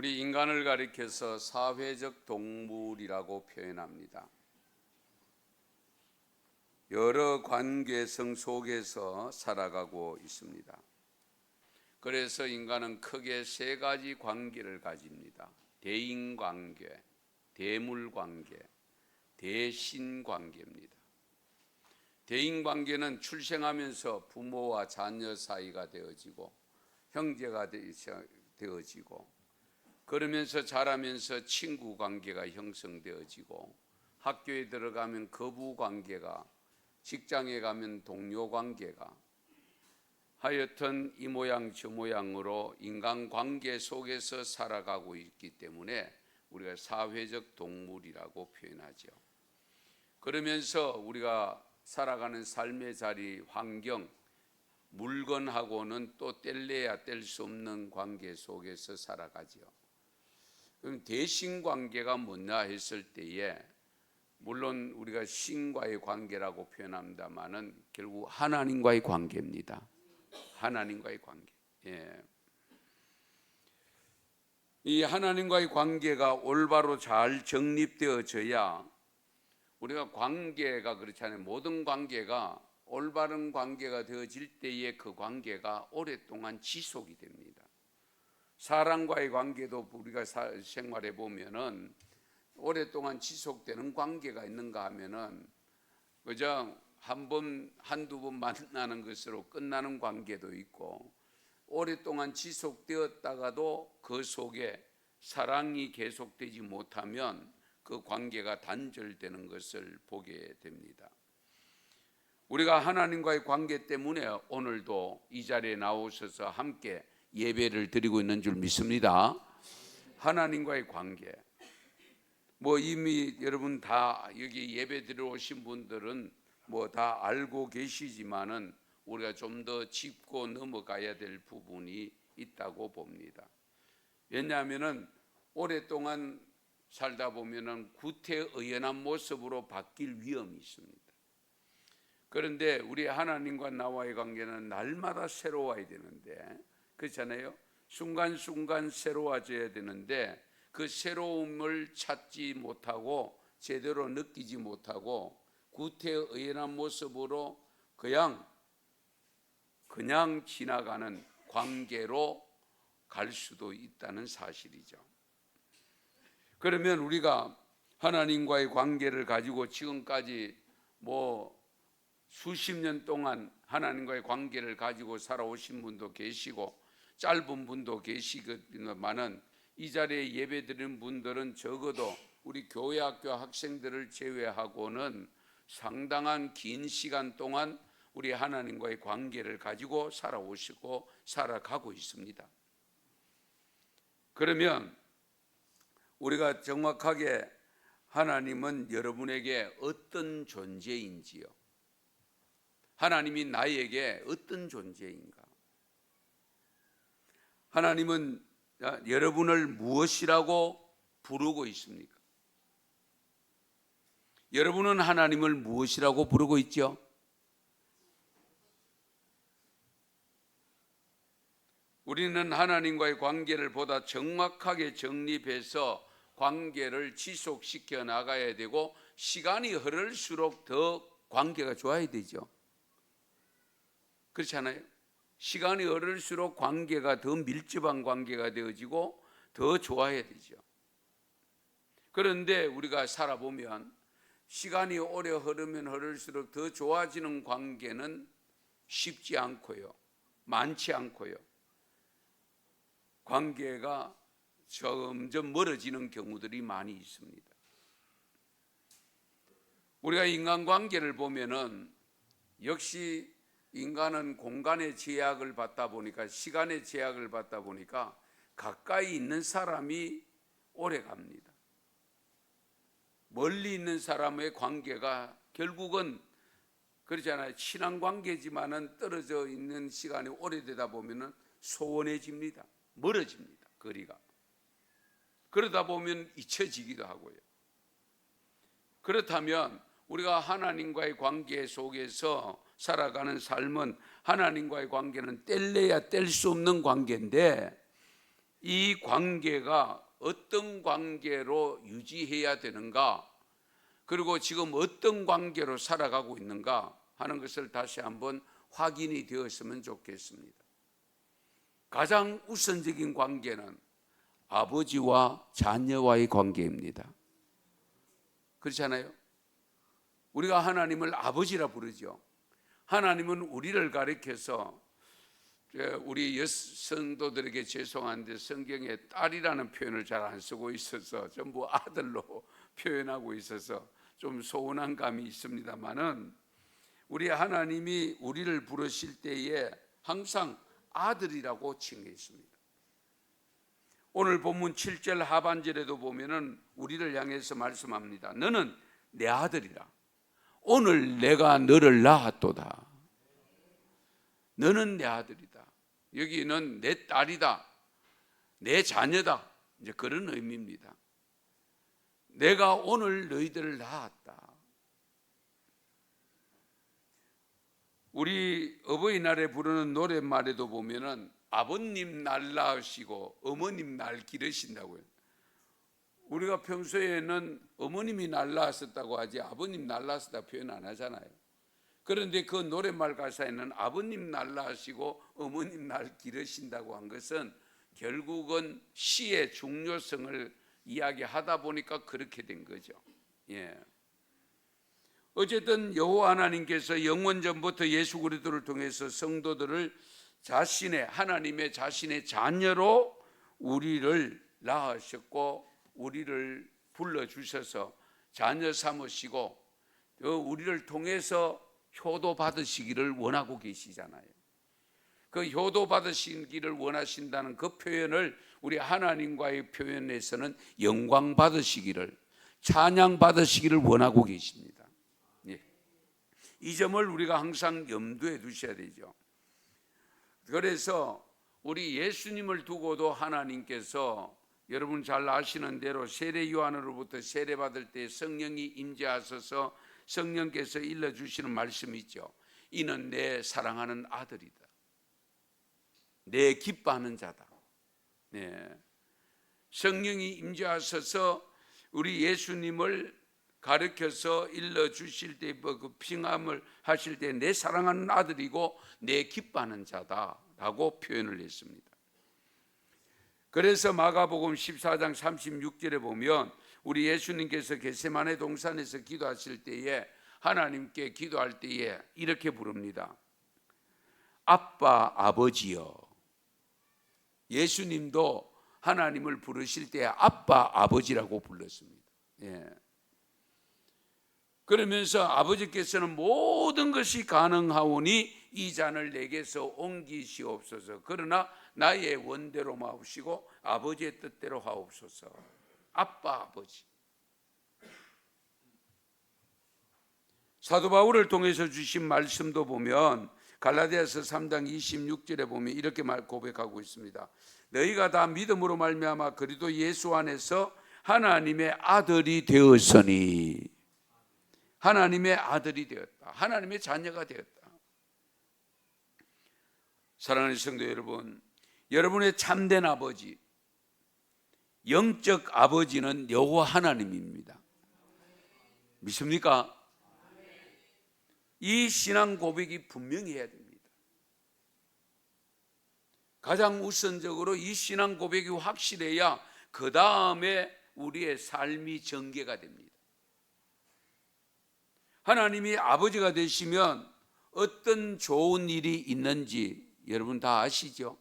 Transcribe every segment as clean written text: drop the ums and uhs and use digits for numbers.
우리 인간을 가리켜서 사회적 동물이라고 표현합니다. 여러 관계성 속에서 살아가고 있습니다. 그래서 인간은 크게 세 가지 관계를 가집니다. 대인관계, 대물관계, 대신관계입니다. 대인관계는 출생하면서 부모와 자녀 사이가 되어지고 형제가 되어지고 그러면서 자라면서 친구 관계가 형성되어지고 학교에 들어가면 거부 관계가, 직장에 가면 동료 관계가, 하여튼 이 모양 저 모양으로 인간관계 속에서 살아가고 있기 때문에 우리가 사회적 동물이라고 표현하죠. 그러면서 우리가 살아가는 삶의 자리, 환경, 물건하고는 또 뗄래야 뗄 수 없는 관계 속에서 살아가죠. 그럼 대신관계가 뭐냐 했을 때에 물론 우리가 신과의 관계라고 표현합니다만은 결국 하나님과의 관계입니다. 하나님과의 관계. 이 하나님과의 관계가 올바로 잘 정립되어져야 우리가 관계가 그렇잖아요. 모든 관계가 올바른 관계가 되어질 때에 그 관계가 오랫동안 지속이 됩니다. 사람과의 관계도 우리가 생활해 보면은 오랫동안 지속되는 관계가 있는가 하면은 그저 한두 번 만나는 것으로 끝나는 관계도 있고 오랫동안 지속되었다가도 그 속에 사랑이 계속되지 못하면 그 관계가 단절되는 것을 보게 됩니다. 우리가 하나님과의 관계 때문에 오늘도 이 자리에 나오셔서 함께 예배를 드리고 있는 줄 믿습니다. 하나님과의 관계. 이미 여러분 다 여기 예배 드리러 오신 분들은 다 알고 계시지만은 우리가 좀 더 짚고 넘어가야 될 부분이 있다고 봅니다. 왜냐하면은 오랫동안 살다 보면은 구태의연한 모습으로 바뀔 위험이 있습니다. 그런데 우리 하나님과 나와의 관계는 날마다 새로워야 되는데, 그렇잖아요. 순간순간 새로워져야 되는데 그 새로움을 찾지 못하고 제대로 느끼지 못하고 구태의연한 모습으로 그냥 지나가는 관계로 갈 수도 있다는 사실이죠. 그러면 우리가 하나님과의 관계를 가지고 지금까지 수십 년 동안 하나님과의 관계를 가지고 살아오신 분도 계시고 짧은 분도 계시겠지만은 이 자리에 예배드리는 분들은 적어도 우리 교회학교 학생들을 제외하고는 상당한 긴 시간 동안 우리 하나님과의 관계를 가지고 살아오시고 살아가고 있습니다. 그러면 우리가 정확하게 하나님은 여러분에게 어떤 존재인지요? 하나님이 나에게 어떤 존재인가? 하나님은 여러분을 무엇이라고 부르고 있습니까? 여러분은 하나님을 무엇이라고 부르고 있죠? 우리는 하나님과의 관계를 보다 정확하게 정립해서 관계를 지속시켜 나가야 되고 시간이 흐를수록 더 관계가 좋아야 되죠. 그렇지 않아요? 시간이 흐를수록 관계가 더 밀접한 관계가 되어지고 더 좋아야 되죠. 그런데 우리가 살아보면 시간이 오래 흐르면 흐를수록 더 좋아지는 관계는 쉽지 않고요. 많지 않고요. 관계가 점점 멀어지는 경우들이 많이 있습니다. 우리가 인간관계를 보면은 역시 인간은 공간의 제약을 받다 보니까 시간의 제약을 받다 보니까 가까이 있는 사람이 오래 갑니다. 멀리 있는 사람의 관계가 결국은 그렇잖아요. 친한 관계지만은 떨어져 있는 시간이 오래되다 보면은 소원해집니다. 멀어집니다. 거리가. 그러다 보면 잊혀지기도 하고요. 그렇다면 우리가 하나님과의 관계 속에서 살아가는 삶은 하나님과의 관계는 뗄래야 뗄 수 없는 관계인데 이 관계가 어떤 관계로 유지해야 되는가, 그리고 지금 어떤 관계로 살아가고 있는가 하는 것을 다시 한번 확인이 되었으면 좋겠습니다. 가장 우선적인 관계는 아버지와 자녀와의 관계입니다. 그렇잖아요? 우리가 하나님을 아버지라 부르죠. 하나님은 우리를 가리켜서, 우리 여성도들에게 죄송한데 성경에 딸이라는 표현을 잘 안 쓰고 있어서 전부 아들로 표현하고 있어서 좀 서운한 감이 있습니다만은, 우리 하나님이 우리를 부르실 때에 항상 아들이라고 칭했습니다. 오늘 본문 7절 하반절에도 보면은 우리를 향해서 말씀합니다. 너는 내 아들이라. 오늘 내가 너를 낳았도다. 너는 내 아들이다. 여기는 내 딸이다, 내 자녀다, 이제 그런 의미입니다. 내가 오늘 너희들을 낳았다. 우리 어버이날에 부르는 노랫말에도 보면은 아버님 날 낳으시고 어머님 날 기르신다고요. 우리가 평소에는 어머님이 날 낳았었다고 하지 아버님 날 낳았다 표현 안 하잖아요. 그런데 그 노랫말 가사에는 아버님 날 낳으시고 어머님 날 기르신다고 한 것은 결국은 시의 중요성을 이야기하다 보니까 그렇게 된 거죠. 예. 어쨌든 여호와 하나님께서 영원 전부터 예수 그리스도를 통해서 성도들을 하나님의 자신의 자녀로 우리를 낳으셨고 우리를 불러주셔서 자녀 삼으시고 우리를 통해서 효도 받으시기를 원하고 계시잖아요. 그 효도 받으시기를 원하신다는 그 표현을 우리 하나님과의 표현에서는 영광 받으시기를, 찬양 받으시기를 원하고 계십니다. 예. 이 점을 우리가 항상 염두에 두셔야 되죠. 그래서 우리 예수님을 두고도 하나님께서 여러분 잘 아시는 대로 세례 요한으로부터 세례 받을 때 성령이 임재하셔서 성령께서 일러주시는 말씀이 있죠. 이는 내 사랑하는 아들이다, 내 기뻐하는 자다. 네. 성령이 임재하셔서 우리 예수님을 가르쳐서 일러주실 때 그 핑함을 하실 때 내 사랑하는 아들이고 내 기뻐하는 자다라고 표현을 했습니다. 그래서 마가복음 14장 36절에 보면 우리 예수님께서 겟세마네 동산에서 기도하실 때에 하나님께 기도할 때에 이렇게 부릅니다. 아빠 아버지여. 예수님도 하나님을 부르실 때 아빠 아버지라고 불렀습니다. 예. 그러면서 아버지께서는 모든 것이 가능하오니 이 잔을 내게서 옮기시옵소서. 그러나 나의 원대로 마옵시고 아버지의 뜻대로 하옵소서. 아빠 아버지. 사도 바울을 통해서 주신 말씀도 보면 갈라디아서 3장 26절에 보면 이렇게 고백하고 있습니다. 너희가 다 믿음으로 말미암아 그리스도 예수 안에서 하나님의 아들이 되었으니. 하나님의 아들이 되었다. 하나님의 자녀가 되었다. 사랑하는 성도 여러분, 여러분의 참된 아버지, 영적 아버지는 여호와 하나님입니다. 믿습니까? 이 신앙 고백이 분명히 해야 됩니다. 가장 우선적으로 이 신앙 고백이 확실해야 그 다음에 우리의 삶이 전개가 됩니다. 하나님이 아버지가 되시면 어떤 좋은 일이 있는지 여러분 다 아시죠?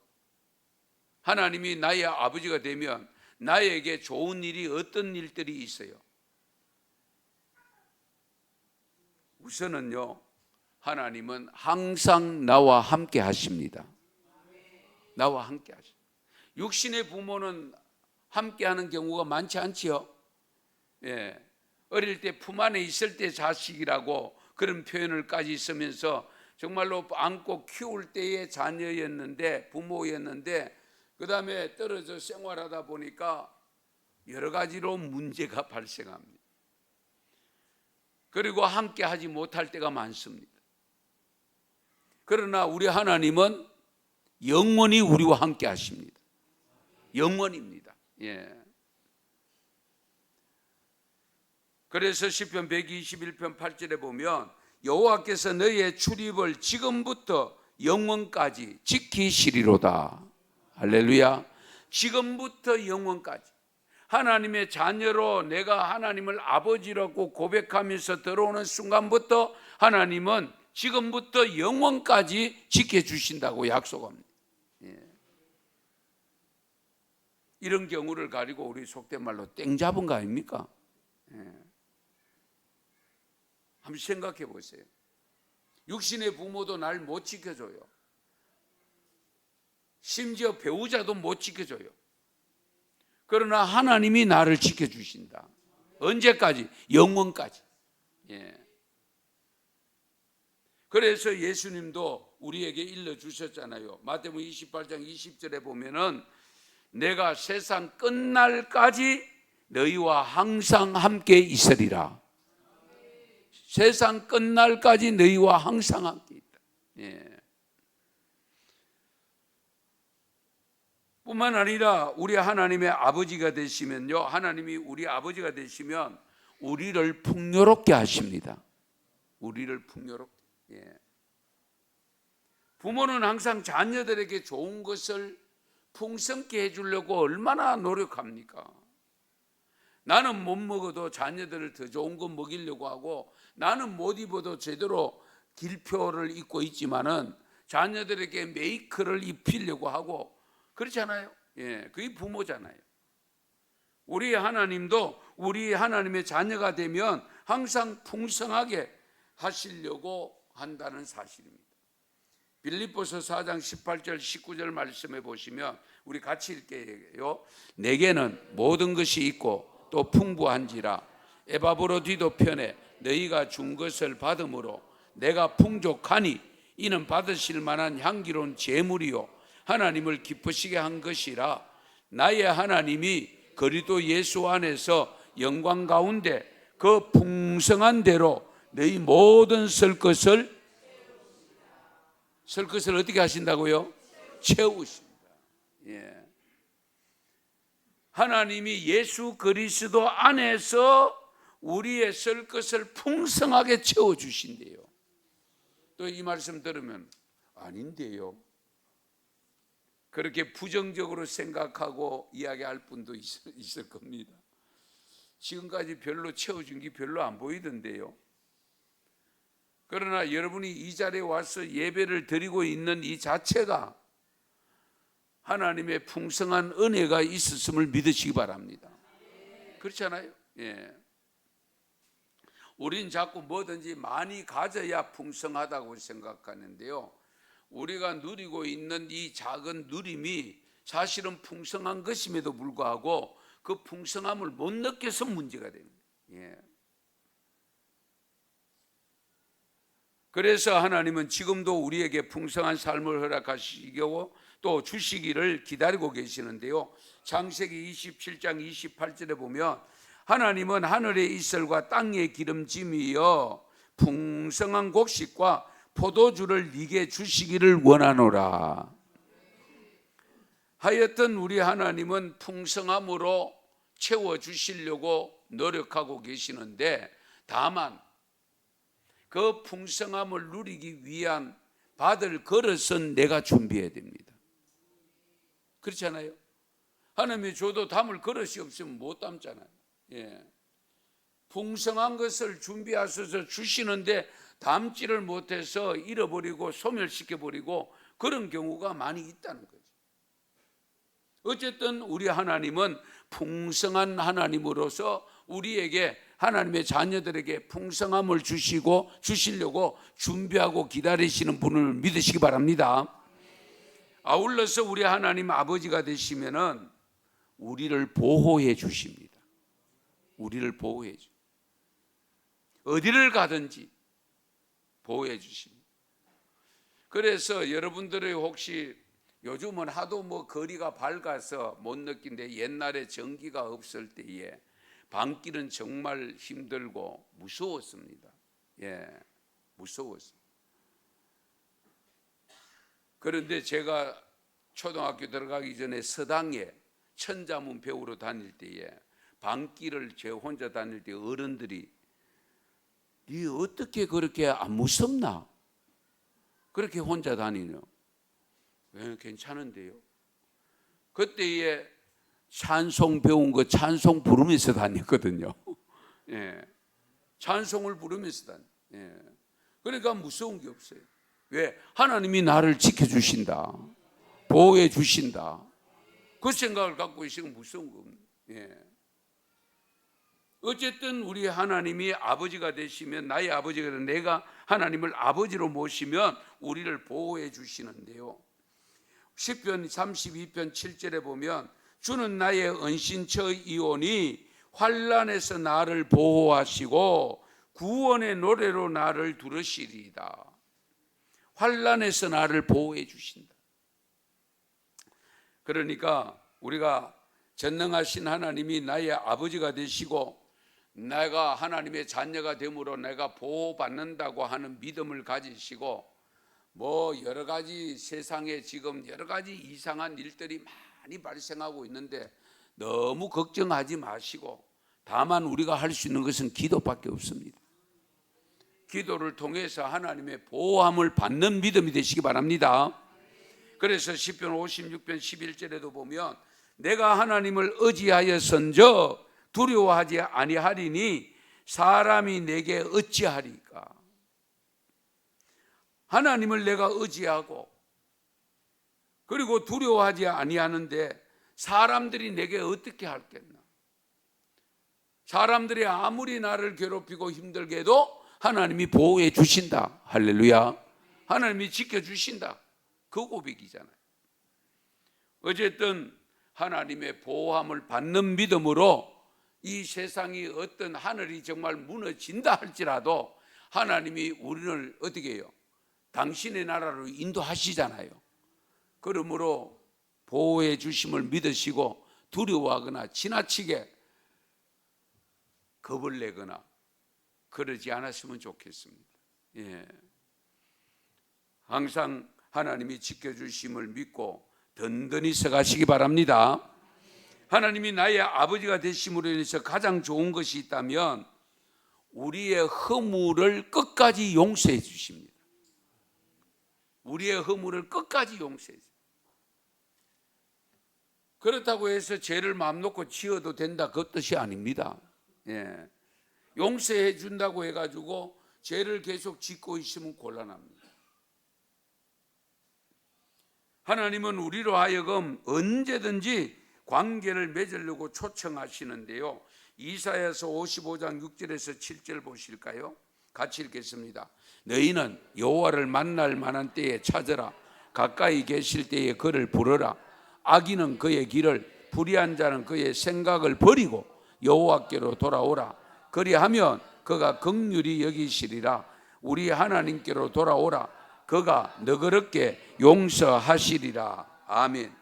하나님이 나의 아버지가 되면 나에게 좋은 일이 어떤 일들이 있어요? 우선은요, 하나님은 항상 나와 함께 하십니다. 나와 함께 하십니다. 육신의 부모는 함께 하는 경우가 많지 않지요? 예. 어릴 때 품 안에 있을 때 자식이라고 그런 표현을까지 쓰면서 정말로 안고 키울 때의 자녀였는데, 부모였는데 그 다음에 떨어져 생활하다 보니까 여러 가지로 문제가 발생합니다. 그리고 함께 하지 못할 때가 많습니다. 그러나 우리 하나님은 영원히 우리와 함께 하십니다. 영원입니다. 예. 그래서 시편 121편 8절에 보면 여호와께서 너희의 출입을 지금부터 영원까지 지키시리로다. 할렐루야. 지금부터 영원까지. 하나님의 자녀로 내가 하나님을 아버지라고 고백하면서 들어오는 순간부터 하나님은 지금부터 영원까지 지켜주신다고 약속합니다. 예. 이런 경우를 가지고 우리 속된 말로 땡 잡은 거 아닙니까? 예. 한번 생각해 보세요. 육신의 부모도 날 못 지켜줘요. 심지어 배우자도 못 지켜줘요. 그러나 하나님이 나를 지켜주신다. 언제까지? 영원까지. 예. 그래서 예수님도 우리에게 일러주셨잖아요. 마태복음 28장 20절에 보면은 내가 세상 끝날까지 너희와 항상 함께 있으리라. 세상 끝날까지 너희와 항상 함께 있다. 예. 뿐만 아니라 우리 하나님의 아버지가 되시면요, 하나님이 우리 아버지가 되시면 우리를 풍요롭게 하십니다. 우리를 풍요롭게. 예. 부모는 항상 자녀들에게 좋은 것을 풍성케 해주려고 얼마나 노력합니까? 나는 못 먹어도 자녀들을 더 좋은 거 먹이려고 하고, 나는 못 입어도 제대로 길표를 입고 있지만은 자녀들에게 메이크를 입히려고 하고 그렇잖아요. 예, 그게 부모잖아요. 우리 하나님도 우리 하나님의 자녀가 되면 항상 풍성하게 하시려고 한다는 사실입니다. 빌립보서 4장 18절 19절 말씀해 보시면 우리 같이 읽게요. 내게는 모든 것이 있고 또 풍부한지라 에바브로디도 편에 너희가 준 것을 받음으로 내가 풍족하니 이는 받으실 만한 향기로운 제물이요 하나님을 기쁘시게 한 것이라. 나의 하나님이 그리스도 예수 안에서 영광 가운데 그 풍성한 대로 너희 모든 쓸 것을 어떻게 하신다고요? 채우십니다. 예. 하나님이 예수 그리스도 안에서 우리의 쓸 것을 풍성하게 채워주신대요. 또 이 말씀 들으면 아닌데요, 그렇게 부정적으로 생각하고 이야기할 분도 있을 겁니다. 지금까지 별로 채워준 게 별로 안 보이던데요. 그러나 여러분이 이 자리에 와서 예배를 드리고 있는 이 자체가 하나님의 풍성한 은혜가 있었음을 믿으시기 바랍니다. 그렇잖아요. 예. 우린 자꾸 뭐든지 많이 가져야 풍성하다고 생각하는데요, 우리가 누리고 있는 이 작은 누림이 사실은 풍성한 것임에도 불구하고 그 풍성함을 못 느껴서 문제가 됩니다. 예. 그래서 하나님은 지금도 우리에게 풍성한 삶을 허락하시고 또 주시기를 기다리고 계시는데요, 창세기 27장 28절에 보면 하나님은 하늘의 이슬과 땅의 기름짐이여 풍성한 곡식과 포도주를 네게 주시기를 원하노라. 하여튼 우리 하나님은 풍성함으로 채워주시려고 노력하고 계시는데, 다만 그 풍성함을 누리기 위한 받을 그릇은 내가 준비해야 됩니다. 그렇잖아요. 하나님이 줘도 담을 그릇이 없으면 못 담잖아요. 예. 풍성한 것을 준비하셔서 주시는데 담지를 못해서 잃어버리고 소멸시켜버리고 그런 경우가 많이 있다는 거죠. 어쨌든 우리 하나님은 풍성한 하나님으로서 우리에게, 하나님의 자녀들에게 풍성함을 주시려고 준비하고 기다리시는 분을 믿으시기 바랍니다. 아울러서 우리 하나님 아버지가 되시면은 우리를 보호해 주십니다. 우리를 보호해 주. 어디를 가든지 보호해 주십니다. 그래서 여러분들이 혹시 요즘은 하도 뭐 거리가 밝아서 못 느낀데, 옛날에 전기가 없을 때에 밤길은 정말 힘들고 무서웠습니다. 예, 무서웠어요. 그런데 제가 초등학교 들어가기 전에 서당에 천자문 배우러 다닐 때에 밤길을 제 혼자 다닐 때 어른들이 니 어떻게 그렇게 안 무섭나? 그렇게 혼자 다니냐? 왜 괜찮은데요? 그때에 찬송 배운 거 찬송 부르면서 다녔거든요. 예. 찬송을 부르면서 다녀. 예. 그러니까 무서운 게 없어요. 왜? 하나님이 나를 지켜주신다, 보호해 주신다, 그 생각을 갖고 있으면 무서운 거 없는. 예. 어쨌든 우리 하나님이 아버지가 되시면, 나의 아버지가 되면, 내가 하나님을 아버지로 모시면 우리를 보호해 주시는데요. 시편 32편 7절에 보면 주는 나의 은신처이오니 환난에서 나를 보호하시고 구원의 노래로 나를 두르시리이다. 환난에서 나를 보호해 주신다. 그러니까 우리가 전능하신 하나님이 나의 아버지가 되시고 내가 하나님의 자녀가 됨으로 내가 보호받는다고 하는 믿음을 가지시고, 뭐 여러 가지 세상에 지금 여러 가지 이상한 일들이 많이 발생하고 있는데 너무 걱정하지 마시고, 다만 우리가 할 수 있는 것은 기도밖에 없습니다. 기도를 통해서 하나님의 보호함을 받는 믿음이 되시기 바랍니다. 그래서 시편 56편 11절에도 보면 내가 하나님을 의지하여선저 두려워하지 아니하리니 사람이 내게 어찌하리까. 하나님을 내가 의지하고 그리고 두려워하지 아니하는데 사람들이 내게 어떻게 할겠나. 사람들이 아무리 나를 괴롭히고 힘들게 해도 하나님이 보호해 주신다. 할렐루야. 하나님이 지켜주신다. 그 고백이잖아요. 어쨌든 하나님의 보호함을 받는 믿음으로 이 세상이 어떤 하늘이 정말 무너진다 할지라도 하나님이 우리를 어떻게 해요? 당신의 나라로 인도하시잖아요. 그러므로 보호해 주심을 믿으시고 두려워하거나 지나치게 겁을 내거나 그러지 않았으면 좋겠습니다. 예. 항상 하나님이 지켜주심을 믿고 든든히 서가시기 바랍니다. 하나님이 나의 아버지가 되심으로 인해서 가장 좋은 것이 있다면 우리의 허물을 끝까지 용서해 주십니다. 우리의 허물을 끝까지 용서해 주십니다. 그렇다고 해서 죄를 마음 놓고 지어도 된다, 그 뜻이 아닙니다. 예. 용서해 준다고 해가지고 죄를 계속 짓고 있으면 곤란합니다. 하나님은 우리로 하여금 언제든지 관계를 맺으려고 초청하시는데요. 이사야서 55장 6절에서 7절 보실까요? 같이 읽겠습니다. 너희는 여호와를 만날 만한 때에 찾으라. 가까이 계실 때에 그를 부르라. 악인은 그의 길을, 불의한 자는 그의 생각을 버리고 여호와께로 돌아오라. 그리하면 그가 긍휼히 여기시리라. 우리 하나님께로 돌아오라. 그가 너그럽게 용서하시리라. 아멘.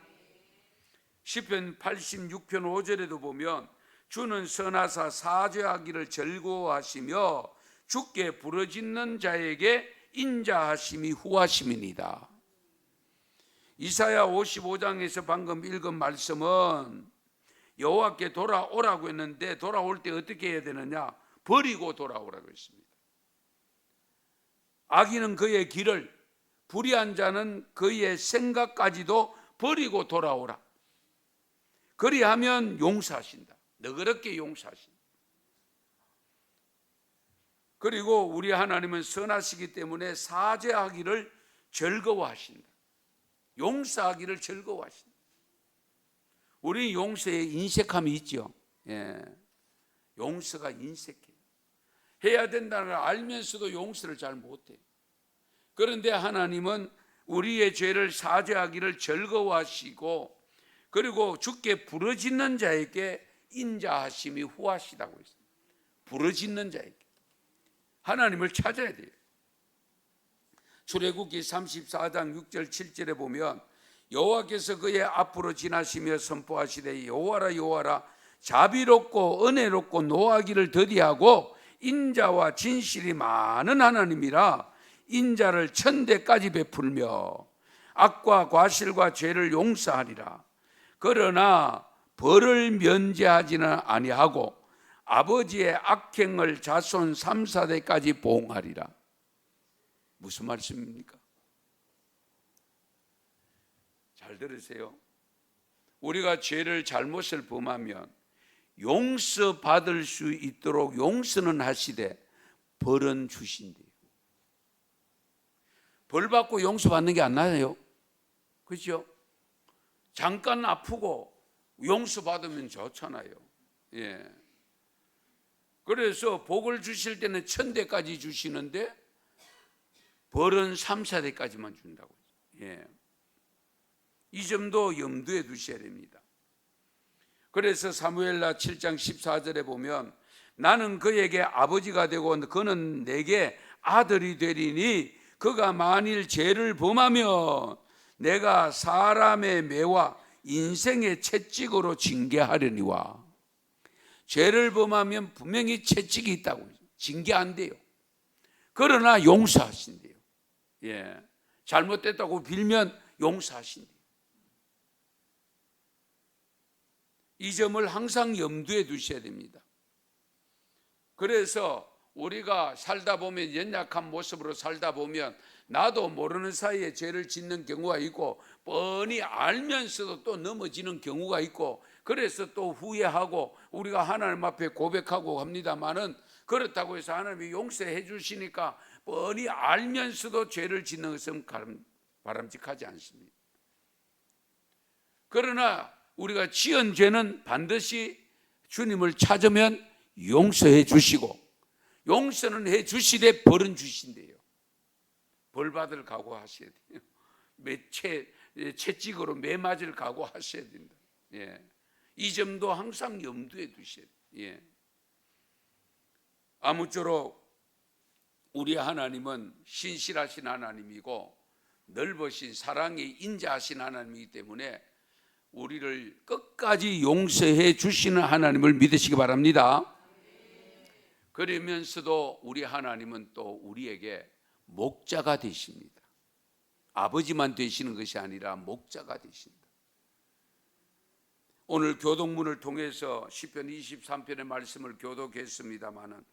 시편 86편 5절에도 보면 주는 선하사 사죄하기를 즐거워하시며 주께 부르짖는 자에게 인자하심이 후하심이니이다. 이사야 55장에서 방금 읽은 말씀은 여호와께 돌아오라고 했는데 돌아올 때 어떻게 해야 되느냐? 버리고 돌아오라고 했습니다. 악인은 그의 길을, 불의한 자는 그의 생각까지도 버리고 돌아오라. 그리하면 용서하신다. 너그럽게 용서하신다. 그리고 우리 하나님은 선하시기 때문에 사죄하기를 즐거워하신다. 용서하기를 즐거워하신다. 우리 용서에 인색함이 있죠. 예. 용서가 인색해요. 해야 된다는 걸 알면서도 용서를 잘 못해요. 그런데 하나님은 우리의 죄를 사죄하기를 즐거워하시고 그리고 주께 부르짖는 자에게 인자하심이 후하시다고 했습니다. 부르짖는 자에게 하나님을 찾아야 돼요. 출애굽기 34장 6절 7절에 보면 여호와께서 그의 앞으로 지나시며 선포하시되 여호와라 여호와라 자비롭고 은혜롭고 노하기를 더디하고 인자와 진실이 많은 하나님이라. 인자를 천대까지 베풀며 악과 과실과 죄를 용서하리라. 그러나 벌을 면제하지는 아니하고 아버지의 악행을 자손 3, 4대까지 보응하리라. 무슨 말씀입니까? 잘 들으세요. 우리가 죄를 잘못을 범하면 용서받을 수 있도록 용서는 하시되 벌은 주신대요. 벌 받고 용서받는 게 안 나요. 그렇죠? 잠깐 아프고 용서받으면 좋잖아요. 예. 그래서 복을 주실 때는 1000대까지 주시는데 벌은 3, 4대까지만 준다고. 예. 이 점도 염두에 두셔야 됩니다. 그래서 사무엘하 7장 14절에 보면 나는 그에게 아버지가 되고 그는 내게 아들이 되리니 그가 만일 죄를 범하면 내가 사람의 매와 인생의 채찍으로 징계하려니와. 죄를 범하면 분명히 채찍이 있다고. 징계 안 돼요. 그러나 용서하신대요. 예. 잘못됐다고 빌면 용서하신대요. 이 점을 항상 염두에 두셔야 됩니다. 그래서 우리가 살다 보면, 연약한 모습으로 살다 보면 나도 모르는 사이에 죄를 짓는 경우가 있고 뻔히 알면서도 또 넘어지는 경우가 있고, 그래서 또 후회하고 우리가 하나님 앞에 고백하고 합니다만은, 그렇다고 해서 하나님이 용서해 주시니까 뻔히 알면서도 죄를 짓는 것은 바람직하지 않습니다. 그러나 우리가 지은 죄는 반드시 주님을 찾으면 용서해 주시고, 용서는 해 주시되 벌은 주신대요. 벌 받을 각오하셔야 돼요. 채찍으로 매 맞을 각오하셔야 된다. 예. 이 점도 항상 염두에 두셔야 돼요. 예. 아무쪼록 우리 하나님은 신실하신 하나님이고 넓으신 사랑이 인자하신 하나님이기 때문에 우리를 끝까지 용서해 주시는 하나님을 믿으시기 바랍니다. 그러면서도 우리 하나님은 또 우리에게 목자가 되십니다. 아버지만 되시는 것이 아니라 목자가 되신다. 오늘 교독문을 통해서 시편 23편의 말씀을 교독했습니다마는,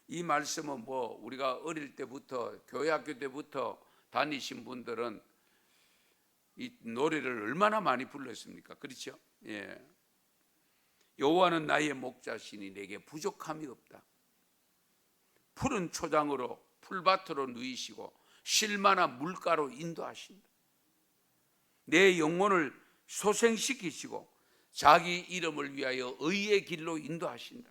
이 말씀은 우리가 어릴 때부터 교회학교 때부터 다니신 분들은 이 노래를 얼마나 많이 불렀습니까? 그렇죠? 예. 여호와는 나의 목자시니 내게 부족함이 없다. 푸른 초장으로 풀밭으로 누이시고 쉴만한 물가로 인도하신다. 내 영혼을 소생시키시고 자기 이름을 위하여 의의 길로 인도하신다.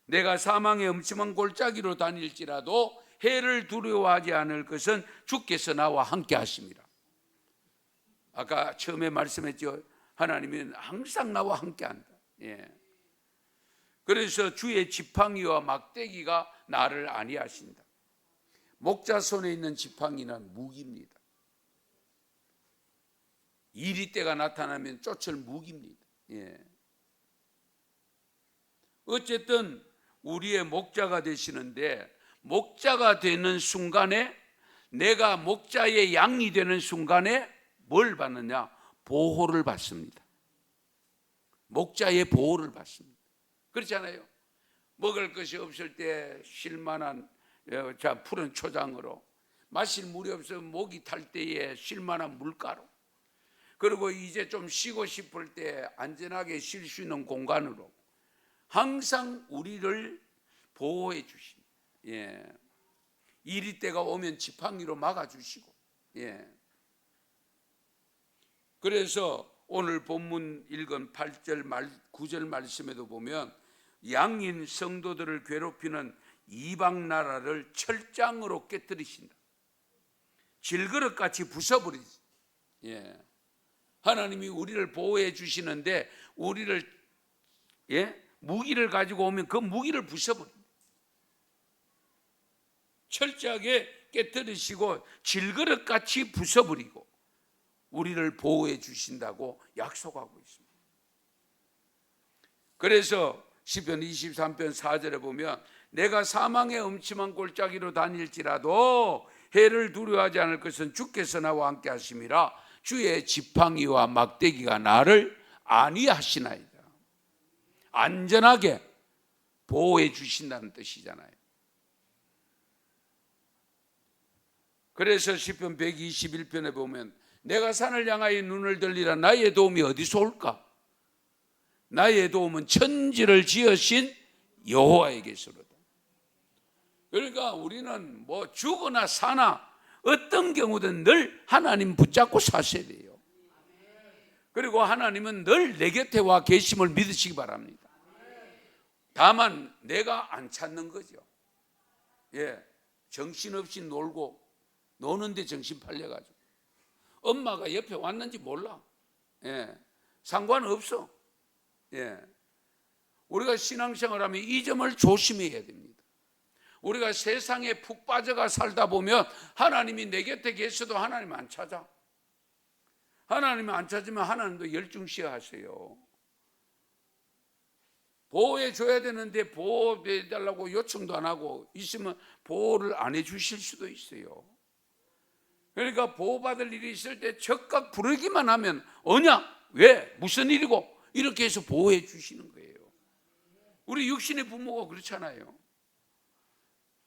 내가 사망의 음침한 골짜기로 다닐지라도 해를 두려워하지 않을 것은 주께서 나와 함께 하십니다. 아까 처음에 말씀했죠. 하나님은 항상 나와 함께 한다. 예. 그래서 주의 지팡이와 막대기가 나를 안위하신다. 목자 손에 있는 지팡이는 무기입니다. 이리때가 나타나면 쫓을 무기입니다. 예. 어쨌든 우리의 목자가 되시는데, 목자가 되는 순간에, 내가 목자의 양이 되는 순간에 뭘 받느냐? 보호를 받습니다. 목자의 보호를 받습니다. 그렇잖아요. 먹을 것이 없을 때 쉴만한 푸른 초장으로, 마실 물이 없으면 목이 탈 때에 쉴만한 물가로, 그리고 이제 좀 쉬고 싶을 때 안전하게 쉴 수 있는 공간으로 항상 우리를 보호해 주십니다. 예. 이리때가 오면 지팡이로 막아주시고. 예. 그래서 오늘 본문 읽은 8절 9절 말씀에도 보면 양인 성도들을 괴롭히는 이방 나라를 철장으로 깨뜨리신다. 질그릇같이 부숴버리지. 예. 하나님이 우리를 보호해 주시는데 우리를 무기를 가지고 오면 그 무기를 부숴버립니다. 철저하게 깨뜨리시고 질그릇같이 부숴버리고 우리를 보호해 주신다고 약속하고 있습니다. 그래서 시편 23편 4절에 보면 내가 사망의 음침한 골짜기로 다닐지라도 해를 두려워하지 않을 것은 주께서 나와 함께 하심이라. 주의 지팡이와 막대기가 나를 아니하시나이다. 안전하게 보호해 주신다는 뜻이잖아요. 그래서 시편 121편에 보면 내가 산을 향하여 눈을 들리라. 나의 도움이 어디서 올까? 나의 도움은 천지를 지으신 여호와에게서로다. 그러니까 우리는 뭐 죽으나 사나 어떤 경우든 늘 하나님 붙잡고 사셔야 돼요. 그리고 하나님은 늘 내 곁에 와 계심을 믿으시기 바랍니다. 다만 내가 안 찾는 거죠. 정신없이 놀고 노는데 정신 팔려가지고 엄마가 옆에 왔는지 몰라. 상관없어. 우리가 신앙생활하면 이 점을 조심해야 됩니다. 우리가 세상에 푹 빠져가 살다 보면 하나님이 내 곁에 계셔도 하나님 안 찾아. 하나님 안 찾으면 하나님도 열중시야 하세요. 보호해 줘야 되는데 보호해 달라고 요청도 안 하고 있으면 보호를 안 해 주실 수도 있어요. 그러니까 보호받을 일이 있을 때 적극 부르기만 하면 어냐? 왜? 무슨 일이고? 이렇게 해서 보호해 주시는 거예요. 우리 육신의 부모가 그렇잖아요.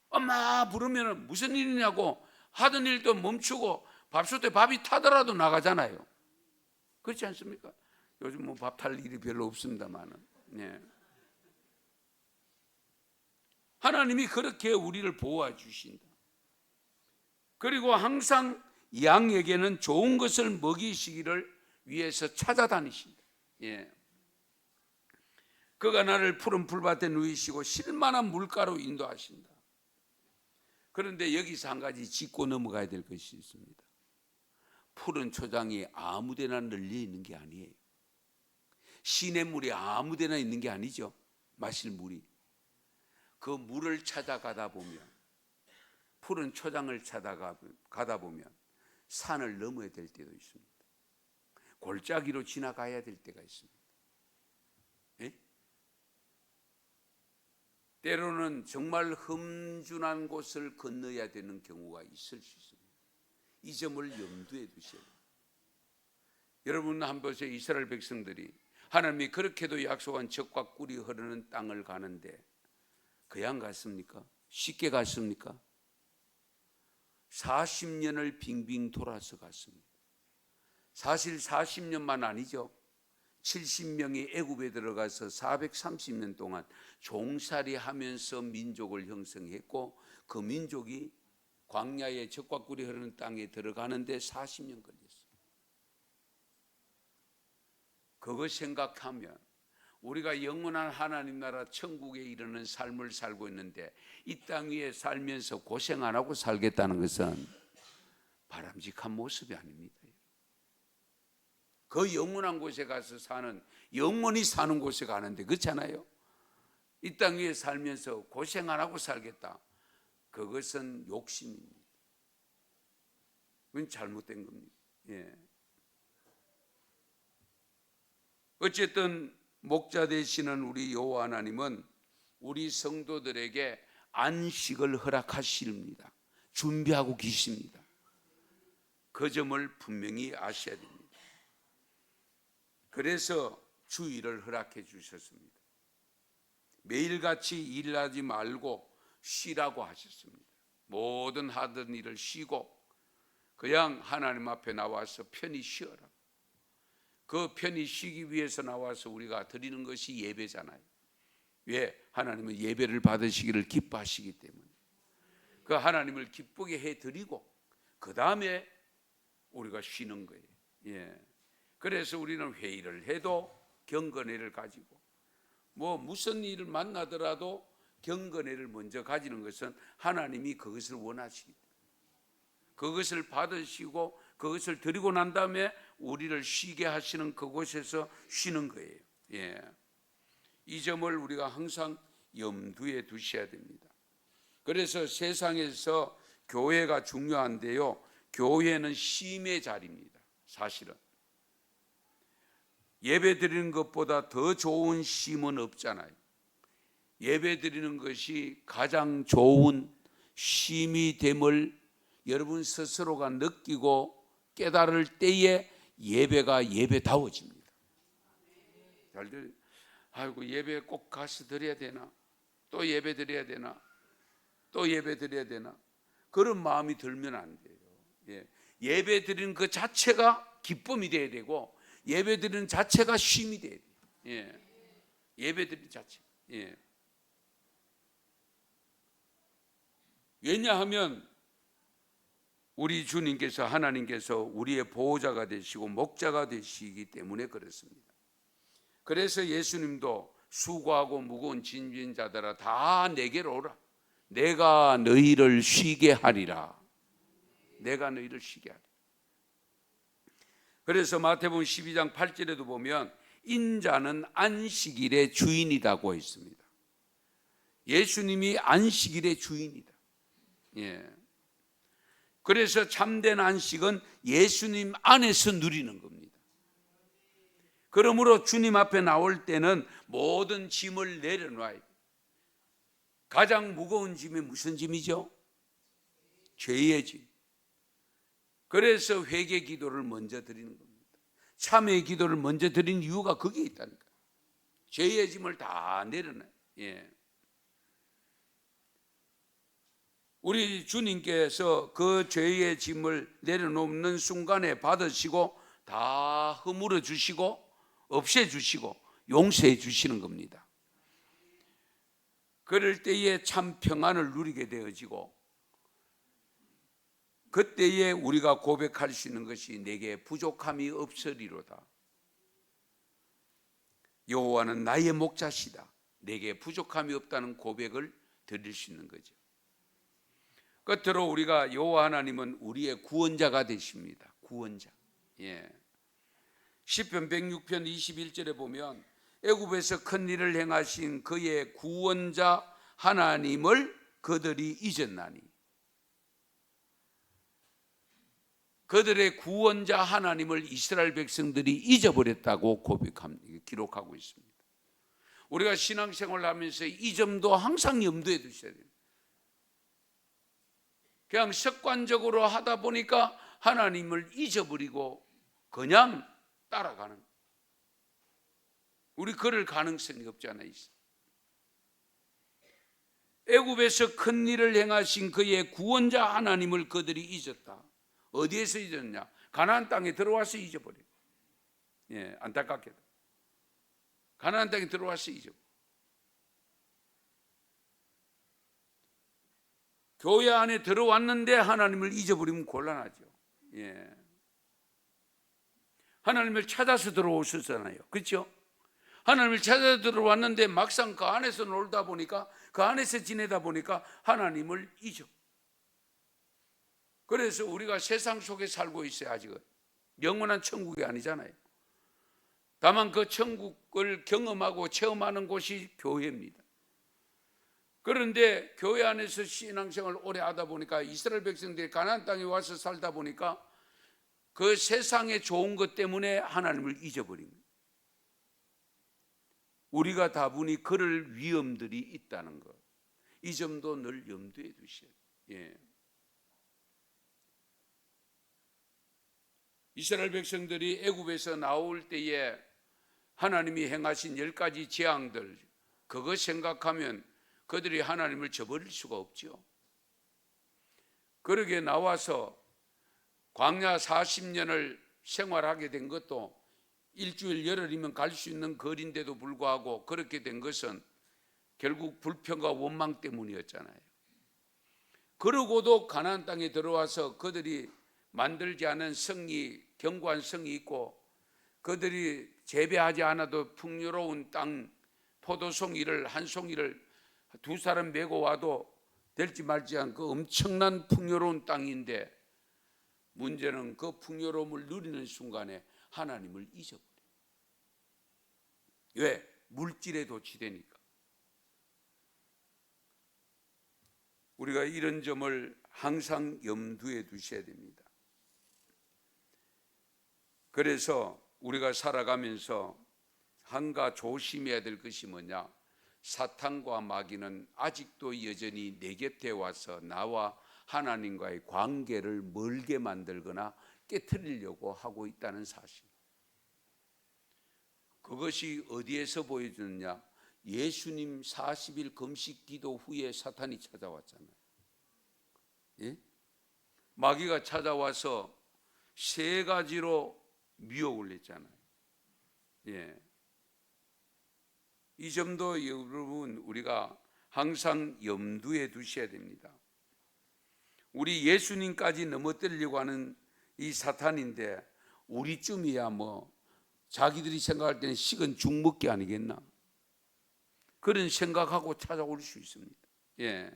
엄마 부르면 무슨 일이냐고 하던 일도 멈추고 밥솥에 밥이 타더라도 나가잖아요. 그렇지 않습니까? 요즘 뭐 밥 탈 일이 별로 없습니다만은. 하나님이 그렇게 우리를 보호해 주신다. 그리고 항상 양에게는 좋은 것을 먹이시기를 위해서 찾아다니신다. 그가 나를 푸른 풀밭에 누이시고 실만한 물가로 인도하신다. 그런데 여기서 한 가지 짚고 넘어가야 될 것이 있습니다. 푸른 초장이 아무데나 널려 있는 게 아니에요. 시냇물이 아무데나 있는 게 아니죠. 마실 물이. 그 물을 찾아가다 보면, 푸른 초장을 찾아가다 보면 산을 넘어야 될 때도 있습니다. 골짜기로 지나가야 될 때가 있습니다. 때로는 정말 험준한 곳을 건너야 되는 경우가 있을 수 있습니다. 이 점을 염두에 두셔야 돼요. 여러분 한번 보세요. 이스라엘 백성들이 하나님이 그렇게도 약속한 젖과 꿀이 흐르는 땅을 가는데 그냥 갔습니까? 쉽게 갔습니까? 40년을 빙빙 돌아서 갔습니다. 사실 40년만 아니죠. 70명이 애굽에 들어가서 430년 동안 종살이 하면서 민족을 형성했고 그 민족이 광야의 젖과 꿀이 흐르는 땅에 들어가는데 40년 걸렸어요. 그거 생각하면 우리가 영원한 하나님 나라 천국에 이르는 삶을 살고 있는데 이 땅 위에 살면서 고생 안 하고 살겠다는 것은 바람직한 모습이 아닙니다. 그 영원한 곳에 가서 사는, 영원히 사는 곳에 가는데 그렇잖아요. 이 땅 위에 살면서 고생 안 하고 살겠다. 그것은 욕심입니다. 그건 잘못된 겁니다. 어쨌든 목자 되시는 우리 여호와 하나님은 우리 성도들에게 안식을 허락하십니다. 준비하고 계십니다. 그 점을 분명히 아셔야 됩니다. 그래서 주일을 허락해 주셨습니다. 매일같이 일하지 말고 쉬라고 하셨습니다. 모든 하던 일을 쉬고 그냥 하나님 앞에 나와서 편히 쉬어라. 그 편히 쉬기 위해서 나와서 우리가 드리는 것이 예배잖아요. 왜? 하나님은 예배를 받으시기를 기뻐하시기 때문에 그 하나님을 기쁘게 해드리고 그 다음에 우리가 쉬는 거예요. 그래서 우리는 회의를 해도 경건회를 가지고 뭐 무슨 일을 만나더라도 경건회를 먼저 가지는 것은 하나님이 그것을 원하시기 때문에 그것을 받으시고 그것을 드리고 난 다음에 우리를 쉬게 하시는 그곳에서 쉬는 거예요. 이 점을 우리가 항상 염두에 두셔야 됩니다. 그래서 세상에서 교회가 중요한데요. 교회는 쉼의 자리입니다. 사실은 예배 드리는 것보다 더 좋은 쉼은 없잖아요. 예배 드리는 것이 가장 좋은 쉼이 됨을 여러분 스스로가 느끼고 깨달을 때에 예배가 예배다워집니다. 잘 들어요. 아이고 예배 꼭 가서 드려야 되나? 또 예배 드려야 되나? 또 예배 드려야 되나? 그런 마음이 들면 안 돼요. 예. 예배 드리는 그 자체가 기쁨이 돼야 되고 예배 드리는 자체가 쉼이 돼야 돼요. 예. 예배 드리는 자체. 예. 왜냐하면 우리 주님께서 하나님께서 우리의 보호자가 되시고 목자가 되시기 때문에 그렇습니다. 그래서 예수님도 수고하고 무거운 짐진 자들아 다 내게로 오라. 내가 너희를 쉬게 하리라. 내가 너희를 쉬게 하리라. 그래서 마태복음 12장 8절에도 보면 인자는 안식일의 주인이라고 했습니다. 예수님이 안식일의 주인이다. 예. 그래서 참된 안식은 예수님 안에서 누리는 겁니다. 그러므로 주님 앞에 나올 때는 모든 짐을 내려놔야 돼요. 가장 무거운 짐이 무슨 짐이죠? 죄의 짐. 그래서 회개 기도를 먼저 드리는 겁니다. 참회 기도를 먼저 드리는 이유가 거기에 있다니까요. 죄의 짐을 다 내려놔요. 예. 우리 주님께서 그 죄의 짐을 내려놓는 순간에 받으시고 다 허물어 주시고 없애 주시고 용서해 주시는 겁니다. 그럴 때에 참 평안을 누리게 되어지고 그때에 우리가 고백할 수 있는 것이 내게 부족함이 없으리로다. 여호와는 나의 목자시다. 내게 부족함이 없다는 고백을 드릴 수 있는 거죠. 끝으로 우리가 여호와 하나님은 우리의 구원자가 되십니다. 구원자. 예. 시편 106편 21절에 보면 애굽에서 큰 일을 행하신 그의 구원자 하나님을 그들이 잊었나니. 그들의 구원자 하나님을 이스라엘 백성들이 잊어버렸다고 기록하고 있습니다. 우리가 신앙생활을 하면서 이 점도 항상 염두에 두셔야 돼요. 그냥 습관적으로 하다 보니까 하나님을 잊어버리고 그냥 따라가는, 우리 그럴 가능성이 없지 않아 있어요. 애굽에서 큰 일을 행하신 그의 구원자 하나님을 그들이 잊었다. 어디에서 잊었냐? 가나안 땅에 들어와서 잊어버려요. 예, 안타깝게도 가나안 땅에 들어와서 잊어버려요. 교회 안에 들어왔는데 하나님을 잊어버리면 곤란하죠. 예. 하나님을 찾아서 들어오셨잖아요. 그렇죠? 하나님을 찾아 들어왔는데 막상 그 안에서 놀다 보니까, 그 안에서 지내다 보니까 하나님을 잊어. 그래서 우리가 세상 속에 살고 있어요. 아직은 영원한 천국이 아니잖아요. 다만 그 천국을 경험하고 체험하는 곳이 교회입니다. 그런데 교회 안에서 신앙생활을 오래 하다 보니까 이스라엘 백성들이 가나안 땅에 와서 살다 보니까 그 세상의 좋은 것 때문에 하나님을 잊어버립니다. 우리가 다분히 그럴 위험들이 있다는 것, 이 점도 늘 염두에 두셔야 돼요. 예. 이스라엘 백성들이 애굽에서 나올 때에 하나님이 행하신 10가지 재앙들, 그거 생각하면 그들이 하나님을 저버릴 수가 없죠. 그러게 나와서 광야 40년을 생활하게 된 것도 일주일 열흘이면 갈 수 있는 거리인데도 불구하고 그렇게 된 것은 결국 불평과 원망 때문이었잖아요. 그러고도 가나안 땅에 들어와서 그들이 만들지 않은 성이, 견고한 성이 있고 그들이 재배하지 않아도 풍요로운 땅, 포도송이를 한 송이를 두 사람 메고 와도 될지 말지 않은 그 엄청난 풍요로운 땅인데, 문제는 그 풍요로움을 누리는 순간에 하나님을 잊어버려요. 왜? 물질에 도취되니까. 우리가 이런 점을 항상 염두에 두셔야 됩니다. 그래서 우리가 살아가면서 한가 조심해야 될 것이 뭐냐? 사탄과 마귀는 아직도 여전히 내 곁에 와서 나와 하나님과의 관계를 멀게 만들거나 깨트리려고 하고 있다는 사실. 그것이 어디에서 보여주느냐? 예수님 40일 금식 기도 후에 사탄이 찾아왔잖아요. 예? 마귀가 찾아와서 세 가지로 미혹을 했잖아요. 예. 이 점도 여러분 우리가 항상 염두에 두셔야 됩니다. 우리 예수님까지 넘어뜨리려고 하는 이 사탄인데 우리쯤이야 뭐 자기들이 생각할 때는 식은 죽 먹기 아니겠나? 그런 생각하고 찾아올 수 있습니다. 예.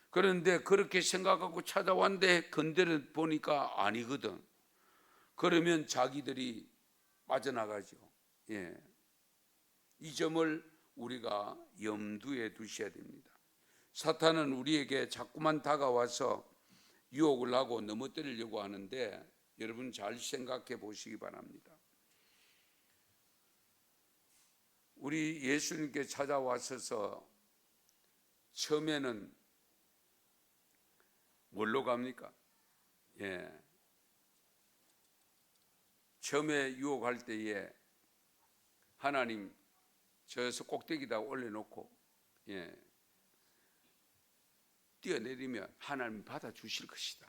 그런데 그렇게 생각하고 찾아왔는데 건드려 보니까 아니거든. 그러면 자기들이 빠져나가죠. 예. 이 점을 우리가 염두에 두셔야 됩니다. 사탄은 우리에게 자꾸만 다가와서 유혹을 하고 넘어뜨리려고 하는데 여러분 잘 생각해 보시기 바랍니다. 우리 예수님께 찾아와서서 처음에는 뭘로 갑니까? 예. 처음에 유혹할 때에 하나님 저에서 꼭대기다 올려놓고 예. 뛰어내리면 하나님 받아주실 것이다.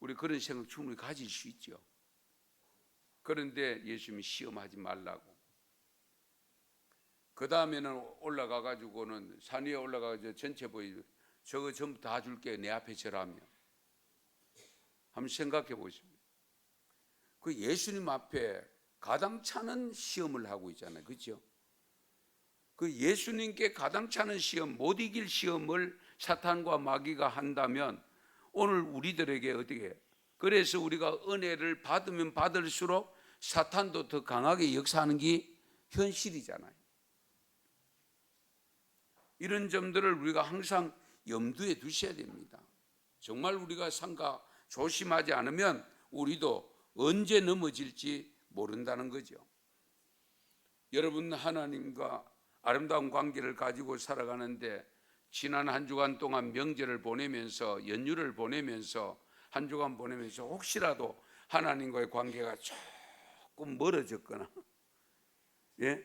우리 그런 생각 충분히 가질 수 있죠. 그런데 예수님이 시험하지 말라고. 그 다음에는 올라가 가지고는 산 위에 올라가서 전체 보이죠. 저거 전부 다 줄게 내 앞에 절하며. 한번 생각해 보십시오. 그 예수님 앞에 가당찮은 시험을 하고 있잖아요. 그렇죠? 그 예수님께 가당찮은 시험, 못 이길 시험을 사탄과 마귀가 한다면 오늘 우리들에게 어떻게? 그래서 우리가 은혜를 받으면 받을수록 사탄도 더 강하게 역사하는 게 현실이잖아요. 이런 점들을 우리가 항상 염두에 두셔야 됩니다. 정말 우리가 삼가 조심하지 않으면 우리도 언제 넘어질지 모른다는 거죠. 여러분 하나님과 아름다운 관계를 가지고 살아가는데 지난 한 주간 동안 명절을 보내면서 연휴를 보내면서 한 주간 보내면서 혹시라도 하나님과의 관계가 조금 멀어졌거나 예?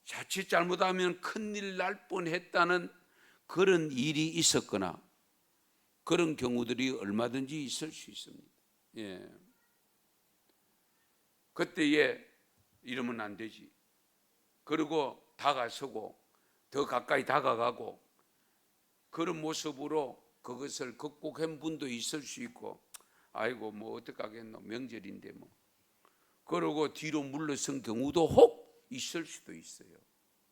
자칫 잘못하면 큰일 날 뻔했다는 그런 일이 있었거나 그런 경우들이 얼마든지 있을 수 있습니다. 예. 그때에 이러면 안 되지. 그리고 다가서고 더 가까이 다가가고 그런 모습으로 그것을 극복한 분도 있을 수 있고 아이고 뭐 어떡하겠노 명절인데 뭐 그러고 뒤로 물러선 경우도 혹 있을 수도 있어요.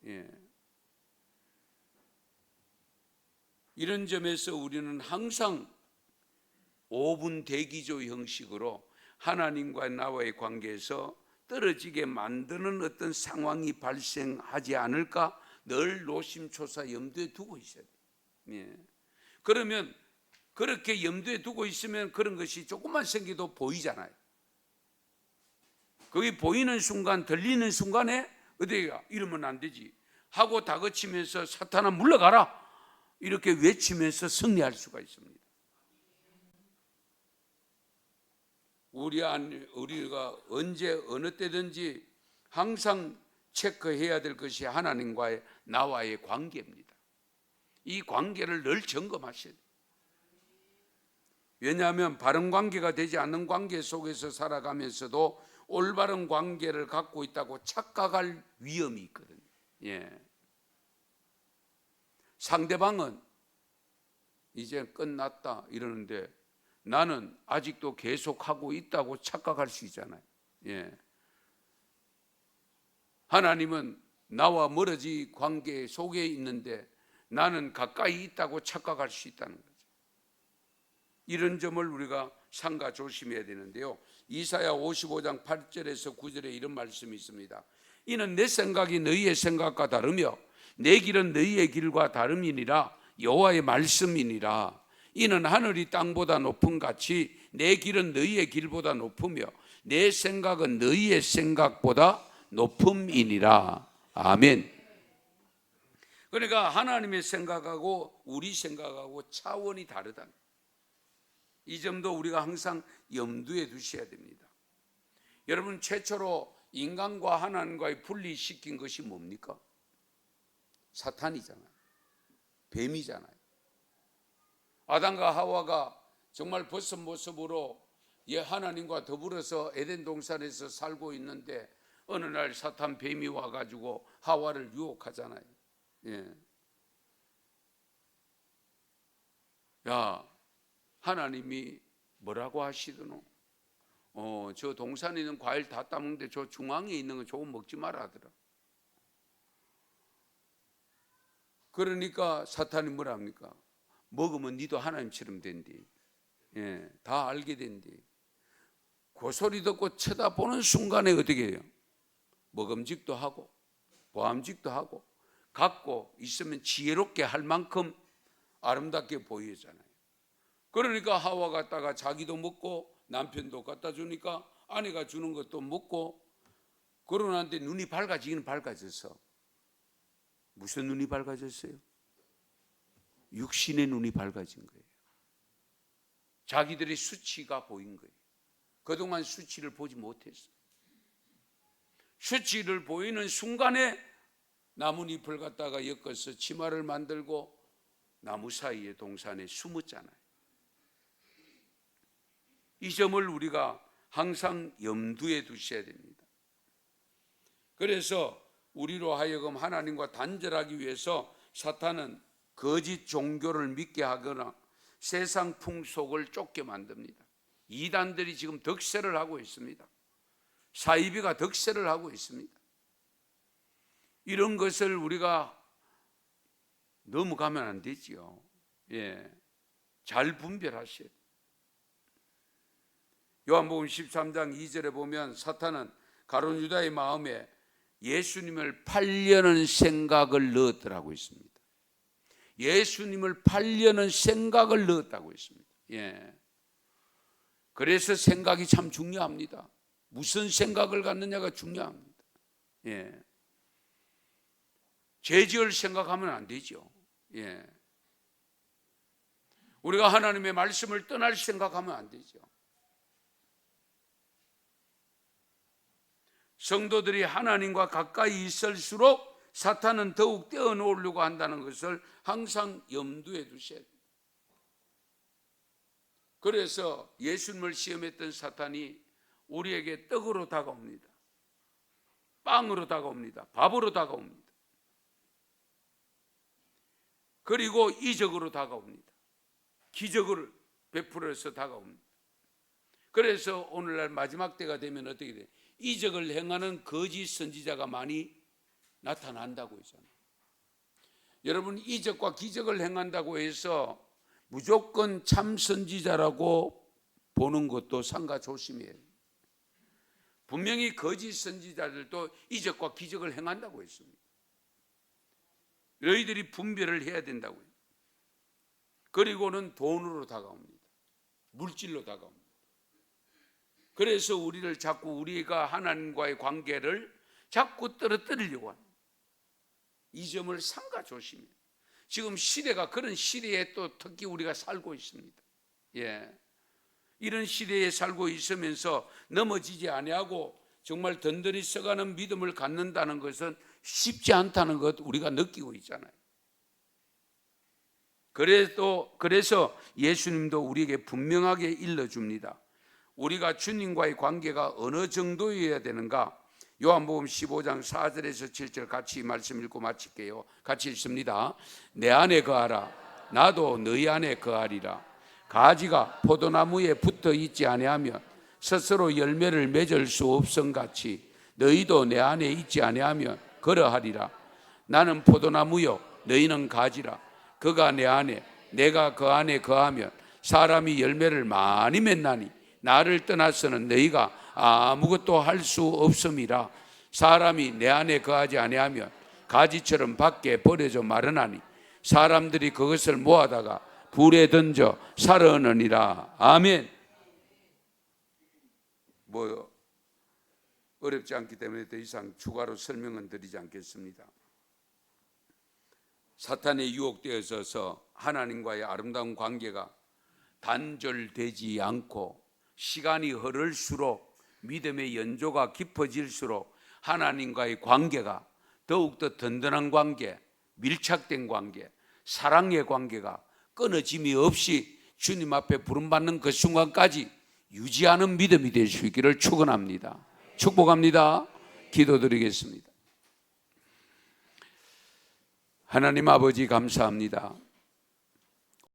예. 이런 점에서 우리는 항상 5분 대기조 형식으로 하나님과 나와의 관계에서 떨어지게 만드는 어떤 상황이 발생하지 않을까 늘 노심초사 염두에 두고 있어야 돼요. 예. 그러면 그렇게 염두에 두고 있으면 그런 것이 조금만 생겨도 보이잖아요. 그게 보이는 순간, 들리는 순간에 어디가 이러면 안 되지 하고 다그치면서 사탄아 물러가라 이렇게 외치면서 승리할 수가 있습니다. 우리가 언제 어느 때든지 항상 체크해야 될 것이 하나님과의 나와의 관계입니다. 이 관계를 늘 점검하셔야 돼요. 왜냐하면 바른 관계가 되지 않는 관계 속에서 살아가면서도 올바른 관계를 갖고 있다고 착각할 위험이 있거든요. 예. 상대방은 이제 끝났다 이러는데 나는 아직도 계속하고 있다고 착각할 수 있잖아요. 예. 하나님은 나와 멀어진 관계 속에 있는데 나는 가까이 있다고 착각할 수 있다는 거죠. 이런 점을 우리가 삼가 조심해야 되는데요. 이사야 55장 8절에서 9절에 이런 말씀이 있습니다. 이는 내 생각이 너희의 생각과 다르며 내 길은 너희의 길과 다름이니라. 여호와의 말씀이니라. 이는 하늘이 땅보다 높음 같이 내 길은 너희의 길보다 높으며 내 생각은 너희의 생각보다 높음이니라. 아멘. 그러니까 하나님의 생각하고 우리 생각하고 차원이 다르다. 이 점도 우리가 항상 염두에 두셔야 됩니다. 여러분 최초로 인간과 하나님과의 분리시킨 것이 뭡니까? 사탄이잖아요. 뱀이잖아요. 아담과 하와가 정말 벗은 모습으로 하나님과 더불어서 에덴 동산에서 살고 있는데 어느 날 사탄 뱀이 와가지고 하와를 유혹하잖아요. 예. 야, 하나님이 뭐라고 하시더노? 저 동산에 있는 과일 다 따먹는데 저 중앙에 있는 거 저거 먹지 마라 하더라. 그러니까 사탄이 뭐라 합니까? 먹으면 니도 하나님처럼 된디. 예, 다 알게 된디. 그 소리 듣고 쳐다보는 순간에 어떻게 해요? 먹음직도 하고 보암직도 하고 갖고 있으면 지혜롭게 할 만큼 아름답게 보이잖아요. 그러니까 하와 갖다가 자기도 먹고 남편도 갖다 주니까 아내가 주는 것도 먹고 그러는데 눈이 밝아지긴 밝아져서 무슨 눈이 밝아졌어요? 육신의 눈이 밝아진 거예요. 자기들의 수치가 보인 거예요. 그동안 수치를 보지 못했어요. 수치를 보이는 순간에 나뭇잎을 갖다가 엮어서 치마를 만들고 나무 사이에 동산에 숨었잖아요. 이 점을 우리가 항상 염두에 두셔야 됩니다. 그래서 우리로 하여금 하나님과 단절하기 위해서 사탄은 거짓 종교를 믿게 하거나 세상 풍속을 쫓게 만듭니다. 이단들이 지금 득세를 하고 있습니다. 사이비가 득세를 하고 있습니다. 이런 것을 우리가 넘어가면 안 되지요. 예, 잘 분별하셔야 돼요. 요한복음 13장 2절에 보면 사탄은 가룟 유다의 마음에 예수님을 팔려는 생각을 넣었더라고 있습니다. 예수님을 팔려는 생각을 넣었다고 했습니다. 예. 그래서 생각이 참 중요합니다. 무슨 생각을 갖느냐가 중요합니다. 예. 죄지을 생각하면 안 되죠. 예. 우리가 하나님의 말씀을 떠날 생각하면 안 되죠. 성도들이 하나님과 가까이 있을수록 사탄은 더욱 떼어놓으려고 한다는 것을 항상 염두에 두셔야 돼요. 그래서 예수님을 시험했던 사탄이 우리에게 떡으로 다가옵니다. 빵으로 다가옵니다. 밥으로 다가옵니다. 그리고 이적으로 다가옵니다. 기적을 베풀어서 다가옵니다. 그래서 오늘날 마지막 때가 되면 어떻게 돼요? 이적을 행하는 거짓 선지자가 많이 나타난다고 했잖아요. 여러분, 이적과 기적을 행한다고 해서 무조건 참 선지자라고 보는 것도 삼가 조심해야 해요. 분명히 거짓 선지자들도 이적과 기적을 행한다고 했습니다. 너희들이 분별을 해야 된다고요. 그리고는 돈으로 다가옵니다. 물질로 다가옵니다. 그래서 우리를 자꾸 우리가 하나님과의 관계를 자꾸 떨어뜨리려고 합니다. 이 점을 삼가 조심해요. 지금 시대가 그런 시대에 또 특히 우리가 살고 있습니다. 예. 이런 시대에 살고 있으면서 넘어지지 아니하고 정말 든든히 서가는 믿음을 갖는다는 것은 쉽지 않다는 것 우리가 느끼고 있잖아요. 그래서 예수님도 우리에게 분명하게 일러줍니다. 우리가 주님과의 관계가 어느 정도여야 되는가? 요한복음 15장 4절에서 7절 같이 말씀 읽고 마칠게요. 같이 읽습니다. 내 안에 거하라. 나도 너희 안에 거하리라. 가지가 포도나무에 붙어 있지 아니하면 스스로 열매를 맺을 수 없음같이 너희도 내 안에 있지 아니하면 그러하리라. 나는 포도나무요 너희는 가지라. 그가 내 안에 내가 그 안에 거하면 사람이 열매를 많이 맺나니 나를 떠나서는 너희가 아무것도 할 수 없음이라. 사람이 내 안에 거하지 아니하면 가지처럼 밖에 버려져 마르나니 사람들이 그것을 모아다가 불에 던져 사르느니라. 아멘. 뭐 어렵지 않기 때문에 더 이상 추가로 설명은 드리지 않겠습니다. 사탄에 유혹되어서 하나님과의 아름다운 관계가 단절되지 않고 시간이 흐를수록 믿음의 연조가 깊어질수록 하나님과의 관계가 더욱더 든든한 관계, 밀착된 관계, 사랑의 관계가 끊어짐이 없이 주님 앞에 부름받는 그 순간까지 유지하는 믿음이 될 수 있기를 축원합니다. 축복합니다. 기도드리겠습니다. 하나님 아버지 감사합니다.